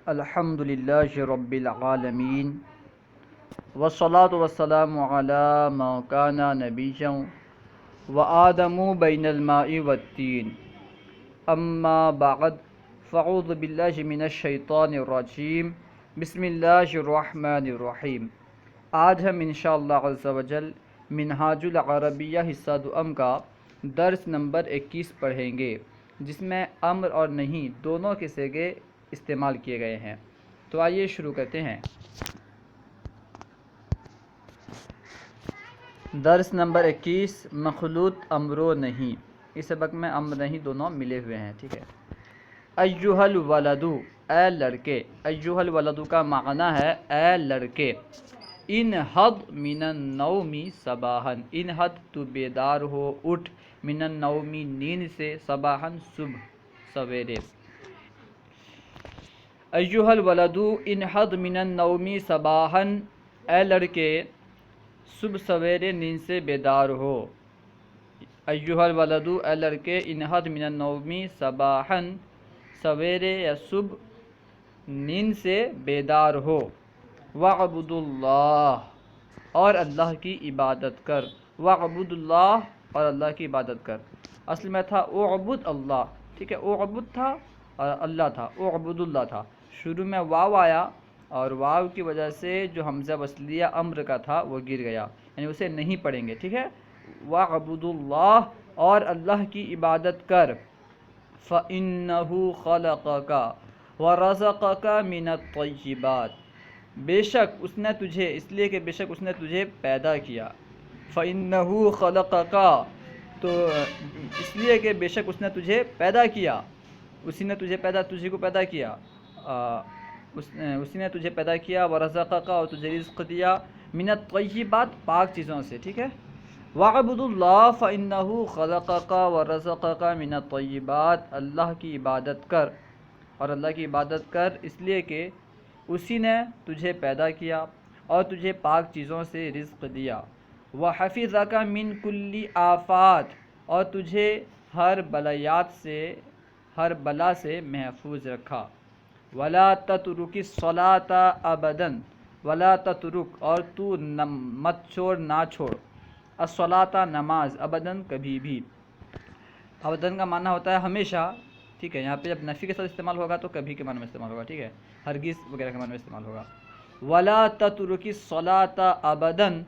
الحمد للہ رب العالمین والصلاة والسلام علی ما کان نبیا وآدم بین الماء والتین اما بعد فاعوذ باللہ من الشیطان الرجیم بسم اللہ الرحمن الرحیم۔ آج ہم انشاءاللہ عز و جل منہاج العربیہ حصہ دوم کا درس نمبر 21 پڑھیں گے، جس میں امر اور نہیں دونوں کے صیغے استعمال کیے گئے ہیں۔ تو آئیے شروع کرتے ہیں۔ درس نمبر 21 مخلوط امر و نہیں۔ اس سبق میں امر نہیں دونوں ملے ہوئے ہیں، ٹھیک ہے۔ ایھا الولد، اے لڑکے۔ ایھا الولد کا معنی ہے اے لڑکے۔ انہض من النوم صباحا، انہض تو بیدار ہو، اٹھ، من النوم نیند سے، صباحا صبح سویرے۔ ایھا الولد انہض من النوم صباحا، اے لڑکے صبح سویرے نیند سے بیدار ہو۔ ایھا الولد، اے لڑکے، انہض من النوم صباحا، سویرے یا صبح نیند سے بیدار ہو۔ وَاعْبُدُ اللّہ، اور اللہ کی عبادت کر۔ وَاعْبُدُ اللّہ، اور اللہ کی عبادت کر۔ اصل میں تھا اعبد اللہ، ٹھیک ہے، اعبد تھا اور اللہ تھا، اعبد اللہ تھا۔ شروع میں واو آیا اور واو کی وجہ سے جو حمزہ وصلیہ امر کا تھا وہ گر گیا، یعنی اسے نہیں پڑھیں گے، ٹھیک ہے۔ وَاعْبُدُ اللّہ، اور اللہ کی عبادت کر۔ فَإِنَّهُ خَلَقَكَ وَرَزَقَكَ مِنَ الطَّيِّبَاتِ، بے شک اس نے تجھے، اس لیے کہ بے شک اس نے تجھے پیدا کیا۔ فَإِنَّهُ خَلَقَكَ، تو اس لیے کہ بے شک اس نے تجھے پیدا کیا، اسی نے تجھے پیدا، تجھی کو پیدا کیا، اسی نے تجھے پیدا کیا۔ وَرَزَقَكَ، اور تجھے رزق دیا، مِنَ الطَّيِّبَاتِ، پاک چیزوں سے، ٹھیک ہے۔ وَاعْبُدُ اللّہ فَإِنَّهُ خَلَقَكَ وَرَزَقَكَ مِنَ الطَّيِّبَاتِ، اللہ کی عبادت کر، اور اللہ کی عبادت کر اس لیے کہ اسی نے تجھے پیدا کیا اور تجھے پاک چیزوں سے رزق دیا۔ وَحَفِظَكَ مِن كُلِّ آفات، اور تجھے ہر بلایات سے، ہر بلا سے محفوظ رکھا۔ وَلَا تَتْرُكِ الصَّلَاةَ أَبَدًا، وَلَا تَتْرُك، اور تو مت چھوڑ، نہ چھوڑ، الصَّلَاةَ نماز، ابداً کبھی بھی۔ ابداً کا معنی ہوتا ہے ہمیشہ، ٹھیک ہے۔ یہاں پہ جب نفی کے ساتھ استعمال ہوگا تو کبھی کے معنی میں استعمال ہوگا، ٹھیک ہے، ہرگز وغیرہ کے معنی میں استعمال ہوگا۔ وَلَا تَتْرُكِ الصَّلَاةَ أَبَدًا،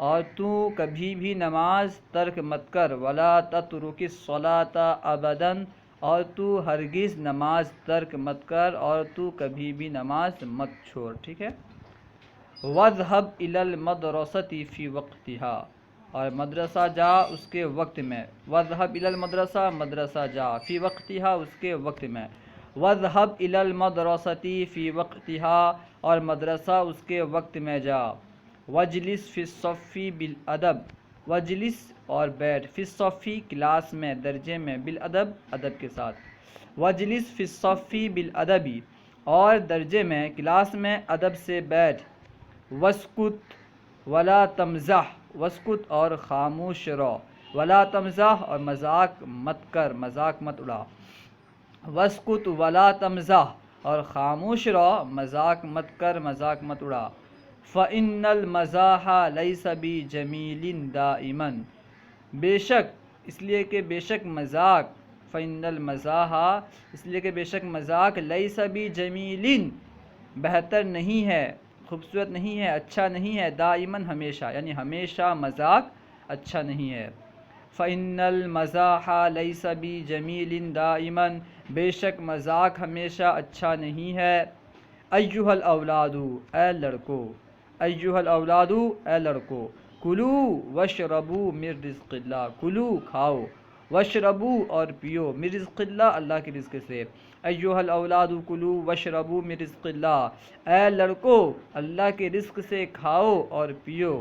اور تو کبھی بھی نماز ترک مت کر۔ وَلَا تَتْرُكِ الصَّلَاةَ أَبَدًا، اور تو ہرگز نماز ترک مت کر، اور تو کبھی بھی نماز مت چھوڑ، ٹھیک ہے۔ وَاذْهَبْ إِلَى الْمَدْرَسَةِ فِي وَقْتِهَا، اور مدرسہ جا اس کے وقت میں۔ وَاذْهَبْ إِلَى الْمَدْرَسَةِ، مدرسہ جا، فی وقتها، اس کے وقت میں۔ وَاذْهَبْ إِلَى الْمَدْرَسَةِ فِي وَقْتِهَا، اور مدرسہ اس کے وقت میں جا۔ وَاجْلِسْ فِي الصَّفِّ بِالْأَدَبِ، وَاجْلِسْ، اور بیٹھ، فی الصَّفِّ کلاس میں، درجے میں، بالادب، ادب کے ساتھ۔ وَاجْلِسْ فِي الصَّفِّ بِالْأَدَبِ، اور درجے میں، کلاس میں ادب سے بیٹھ۔ وَاسْكُتْ وَلَا تَمْزَحْ، وَاسْكُتْ، اور خاموش رہو۔ وَلَا تَمْزَحْ، اور مذاق مت کر، مذاق مت اڑا۔ وَاسْكُتْ وَلَا تَمْزَحْ، اور خاموش رہو، مذاق مت کر، مذاق مت اڑا۔ فَإِنَّ الْمَزَاحَ لَيْسَ بِجَمِيلٍ دَائِمًا، بے شک، اس لیے کہ بے شک مذاق، فَإِنَّ الْمَزَاحَ، اس لیے کہ بے شک مذاق، لَيْسَ بِجَمِيلٍ، بہتر نہیں ہے، خوبصورت نہیں ہے، اچھا نہیں ہے، دائماً، ہمیشہ، یعنی ہمیشہ مذاق اچھا نہیں ہے۔ فَإِنَّ الْمَزَاحَ لَيْسَ بِجَمِيلٍ دَائِمًا، بے شک مذاق ہمیشہ اچھا نہیں ہے۔ ایھا الاولاد، اے لڑکو۔ ایھا الاولاد، اے لڑکو۔ کلو واشربوا من رزق اللہ، کلو، کھاؤ، واشربوا، اور پیو، من رزق اللہ، اللہ کے رزق سے۔ ایھا الاولاد کلو واشربوا من رزق اللہ، اے لڑکو اللہ کے رزق سے کھاؤ اور پیو۔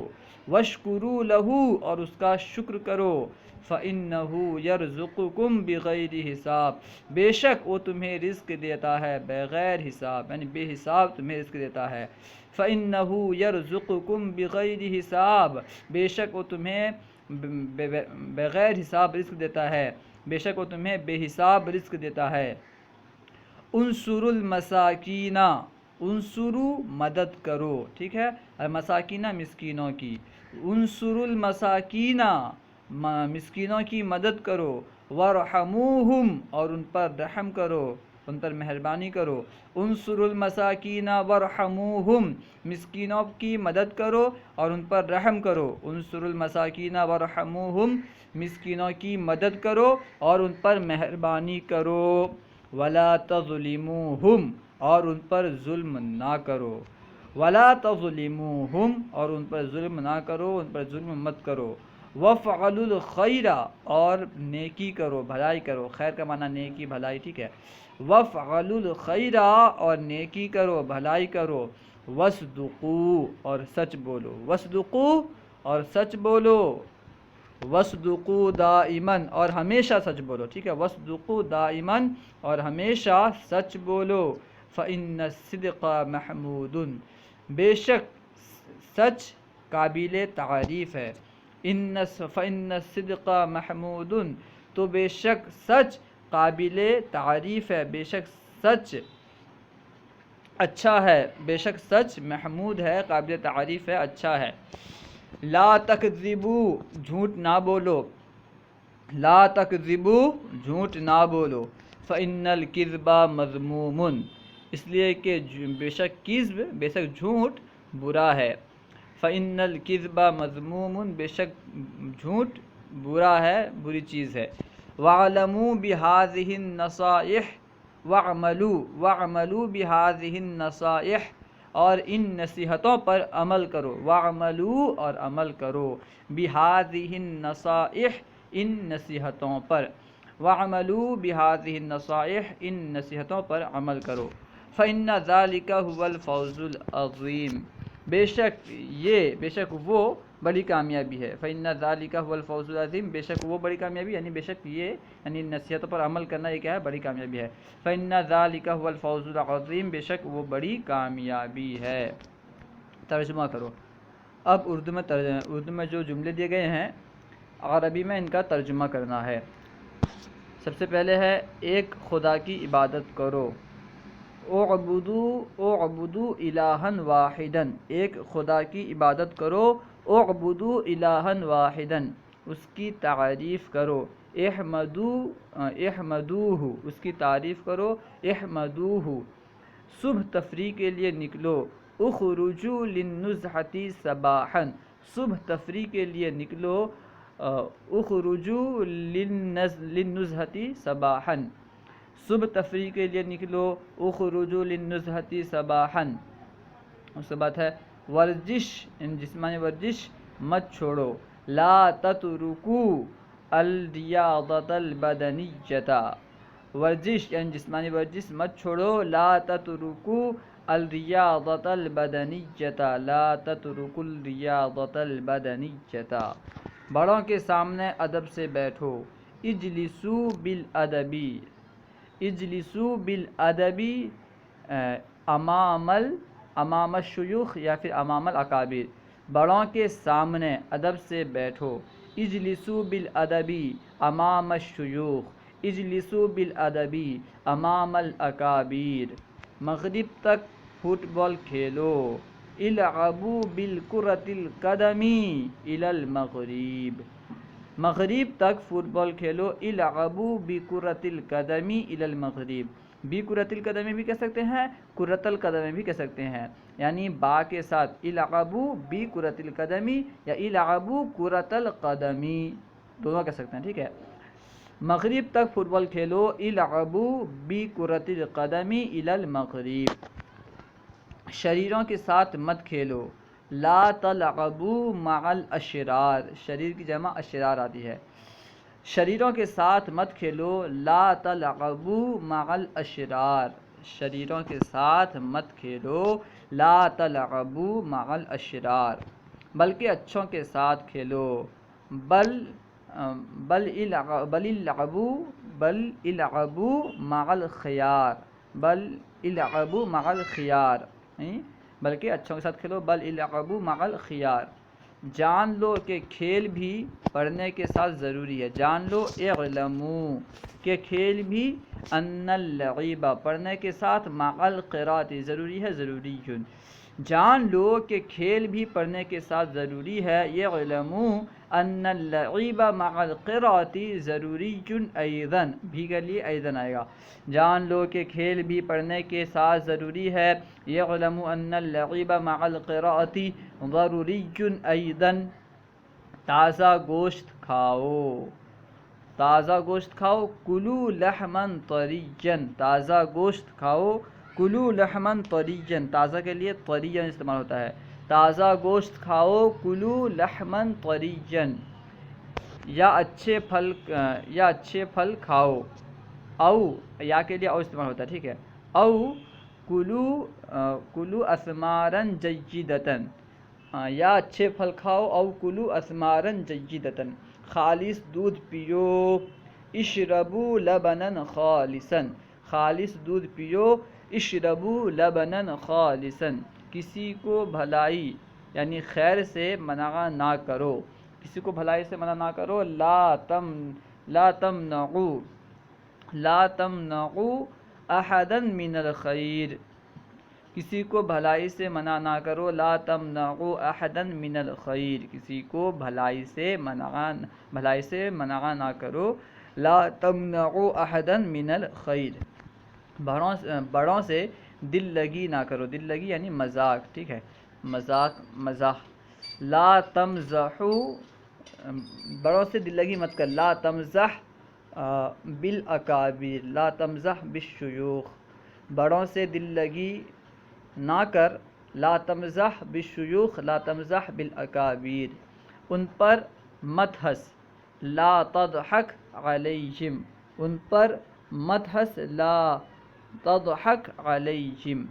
واشکروا لہ، اور اس کا شکر کرو۔ فإنہ یرزقکم بغیر حساب، بے شک وہ تمہیں رزق دیتا ہے بغیر حساب، یعنی بے حساب تمہیں رزق دیتا ہے۔ فإنہ یرزقکم بغیر حساب، بے شک وہ تمہیں بغیر حساب رزق دیتا ہے، بے شک وہ تمہیں بے حساب رزق دیتا ہے۔ انصر المساکینہ، انصرو مدد کرو، ٹھیک ہے، المساکینہ مسکینوں کی، انصر المساکینہ مسکینوں کی مدد کرو، ورحموہم اور ان پر رحم کرو، ان پر مہربانی کرو، انصر المساکین ورحموہم مسکینوں کی مدد کرو اور ان پر رحم کرو، انصر المساکین ورحموہم مسکینوں کی مدد کرو اور ان پر مہربانی کرو، ولا تظلموہم اور ان پر ظلم نہ کرو، ولا تظلموہم اور ان پر ظلم نہ کرو، ان پر ظلم مت کرو، وفعلوا الخیر اور نیکی کرو، بھلائی کرو، خیر کا معنی نیکی بھلائی، ٹھیک ہے، وفعلوا الخیر اور نیکی کرو، بھلائی کرو، وصدقوا اور سچ بولو، وصدقوا اور سچ بولو، وصدقوا دائماً اور ہمیشہ سچ بولو، ٹھیک ہے، وصدقوا دائماً اور ہمیشہ سچ بولو، فإن الصدق محمود بے شک سچ قابل تعریف ہے، فإن الصدق محمود تو بے شک سچ قابل تعریف ہے، بے شک سچ اچھا ہے، بے شک سچ محمود ہے، قابل تعریف ہے، اچھا ہے، لا تکذبوا جھوٹ نہ بولو، لا تکذبوا جھوٹ نہ بولو، فإن الکذب مذموم اس لیے کہ بے شک کذب بے شک جھوٹ برا ہے، فإن الکذب مذموم بے شک جھوٹ برا ہے، بری چیز ہے، وَاعْلَمُوا بِهَٰذِهِ النَّصَائِحِ وَاعْمَلُوا بِهَٰذِهِ النَّصَائِحِ اور ان نصیحتوں پر عمل کرو، وَاعْمَلُوا اور عمل کرو، بِهَٰذِهِ النَّصَائِحِ ان نصیحتوں پر، وَاعْمَلُوا بِهَٰذِهِ النَّصَائِحِ ان نصیحتوں پر عمل کرو، فَإِنَّ ذَلِكَ هُوَ الْفَوْزُ الْعَظِيمُ بے شک وہ بڑی کامیابی ہے، فإن ذلك هو الفوز العظیم بے شک وہ بڑی کامیابی، یعنی بے شک یہ یعنی نصیحتوں پر عمل کرنا یہ کیا ہے، بڑی کامیابی ہے، فإن ذلك هو الفوز العظیم بے شک وہ بڑی کامیابی ہے۔ ترجمہ کرو، اب اردو میں جو جملے دیے گئے ہیں عربی میں ان کا ترجمہ کرنا ہے۔ سب سے پہلے ہے ایک خدا کی عبادت کرو، اعبدوا الہا واحدا ایک خدا کی عبادت کرو، اعبدوا الہا واحدا اس کی تعریف کرو، احمدوہ اس کی تعریف کرو، احمدوہ صبح تفریح کے لیے نکلو، اخرجوا للنزہۃ صباحا صبح تفریح کے لیے نکلو، اخرجوا للنزہۃ صباحا صبح تفریح کے لیے نکلو، اخرجوا للنزہۃ صباحا اس کے بعد ہے ورزش جسمانی ورزش مت چھوڑو، لا تترکوا الریاضۃ البدنیۃ ورزش یعنی جسمانی ورزش مت چھوڑو، لا تترکوا الریاضۃ البدنیۃ لا تترکوا الریاضۃ البدنیۃ بڑوں کے سامنے ادب سے بیٹھو، اجلسوا بالادب اجلسوا بالادب امام الشیوخ یا پھر امام الاکابر بڑوں کے سامنے ادب سے بیٹھو، اجلسوا بالادب امام الشیوخ اجلسوا بالادب امام الاکابر مغرب تک فٹ بال کھیلو، العبوا بالکرۃ القدم الی المغرب مغرب تک فٹ بال کھیلو، العبوا بکرۃ القدم الی المغرب بکرۃ القدم بھی کہہ سکتے ہیں، کرۃ القدم بھی کہہ سکتے ہیں، یعنی با کے ساتھ العبوا بکرۃ القدم یا العبوا کرۃ القدم دونوں کہہ سکتے ہیں، ٹھیک ہے، مغرب تک فٹ بال کھیلو، العبوا بکرۃ القدم الی المغرب شریروں کے ساتھ مت کھیلو، لا تلعبوا مع الاشرار شریر کی جمع اشرار آتی ہے، شریروں کے ساتھ مت کھیلو، لا تلعبوا مع الاشرار شریروں کے ساتھ مت کھیلو، لا تلعبوا مع الاشرار بلکہ اچھوں کے ساتھ کھیلو، بل العبوا مع الخيار بل العبوا مع الخيار بلکہ اچھوں کے ساتھ کھیلو، بل العبوا مع الخيار جان لو کہ کھیل بھی پڑھنے کے ساتھ ضروری ہے. جان لو اعلموا کہ کھیل بھی ان اللعب پڑھنے کے ساتھ مع القراءۃ ضروری ہے. ضروری جان لو کہ کھیل بھی پڑھنے کے ساتھ ضروری ہے. اعلموا ان اللعب مع القراءۃ ضروری ایضا بھی کے لیے ایضا آئے گا. جان لو کہ کھیل بھی پڑھنے کے ساتھ ضروری ہے. یعلموا ان اللعب مع القراءۃ ضروری ایضا. تازہ گوشت کھاؤ. تازہ گوشت کھاؤ. کلوا لحما طریا. تازہ گوشت کھاؤ. کلوا لحما طریا. تازہ کے لیے طریا استعمال ہوتا ہے. تازہ گوشت کھاؤ. کلوا لحما طریا. یا اچھے پھل کھاؤ. او یا کے لیے او استعمال ہوتا ہے. ٹھیک ہے. او کلو اسمارا جیدتا. یا اچھے پھل کھاؤ. او کلو اسمارا جیدتا. خالص دودھ پیو. اشربوا لبنا خالصا. خالص دودھ پیو. اشربوا لبنا خالصا. کسی کو بھلائی یعنی خیر سے منع نہ کرو. کسی کو بھلائی سے منع نہ کرو. لا تمنعوا احدا من الخیر. کسی کو بھلائی سے منع نہ کرو. لا تمنعوا احدا من الخیر. کسی کو بھلائی سے منع نہ کرو. لا تمنعوا احدا من الخیر. بڑوں سے دل لگی نہ کرو. دل لگی یعنی مذاق. ٹھیک ہے. مزاح. لا تمزحوا. بڑوں سے دل لگی مت کر. لا تمزح بالاکابر. لا تمزح بالشیوخ. بڑوں سے دل لگی نہ کر. لا تمزح بالشیوخ. لا تمزح بالاکابر. ان پر مت ہنس. لا تضحک علیہم. ان پر مت ہنس. لا تضحک علیہم.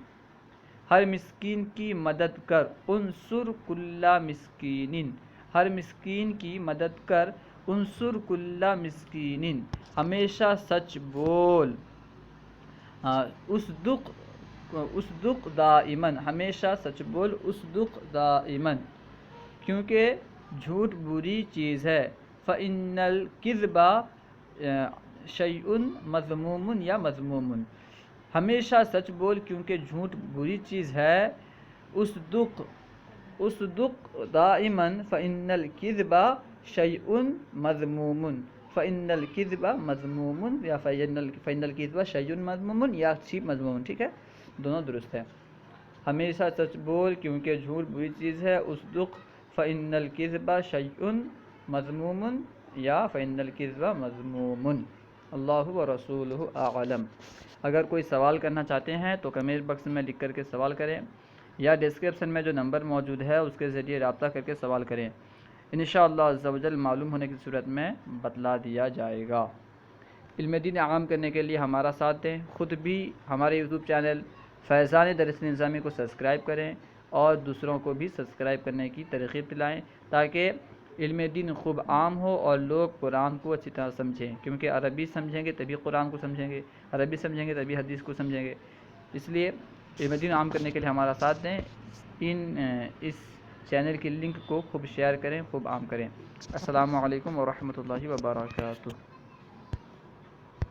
ہر مسکین کی مدد کر. انصر کل مسکین. ہر مسکین کی مدد کر. انصر کل مسکین. ہمیشہ سچ بول. اصدق دائما. ہمیشہ سچ بول. اصدق دائما. کیونکہ جھوٹ بری چیز ہے. فإن الکذب شیء مذموم یا مذموم. ہمیشہ سچ بول کیونکہ جھوٹ بری چیز ہے. اصدق دائما. فإن الکذب شیء مذموم. فإن الکذب مذموم یا فإن الکذب شیء مذموم یا صرف مذموم. ٹھیک ہے. دونوں درست ہے. ہمیشہ سچ بول کیونکہ جھوٹ بری چیز ہے. اصدق فإن الکذب شیء مذموم یا فإن الکذب مذموم. اللہ ورسولہ اعلم. اگر کوئی سوال کرنا چاہتے ہیں تو کمنٹ باکس میں لکھ کر کے سوال کریں یا ڈسکرپشن میں جو نمبر موجود ہے اس کے ذریعے رابطہ کر کے سوال کریں. انشاءاللہ عز و جل معلوم ہونے کی صورت میں بتلا دیا جائے گا. علم دین عام کرنے کے لیے ہمارا ساتھ دیں. خود بھی ہمارے یوٹیوب چینل فیضان درس نظامی کو سبسکرائب کریں اور دوسروں کو بھی سبسکرائب کرنے کی ترغیب دلائیں تاکہ علم دین خوب عام ہو اور لوگ قرآن کو اچھی طرح سمجھیں. کیونکہ عربی سمجھیں گے تبھی قرآن کو سمجھیں گے. عربی سمجھیں گے تبھی حدیث کو سمجھیں گے. اس لیے علم دین عام کرنے کے لیے ہمارا ساتھ دیں. اس چینل کی لنک کو خوب شیئر کریں, خوب عام کریں. السلام علیکم ورحمۃ اللہ وبرکاتہ.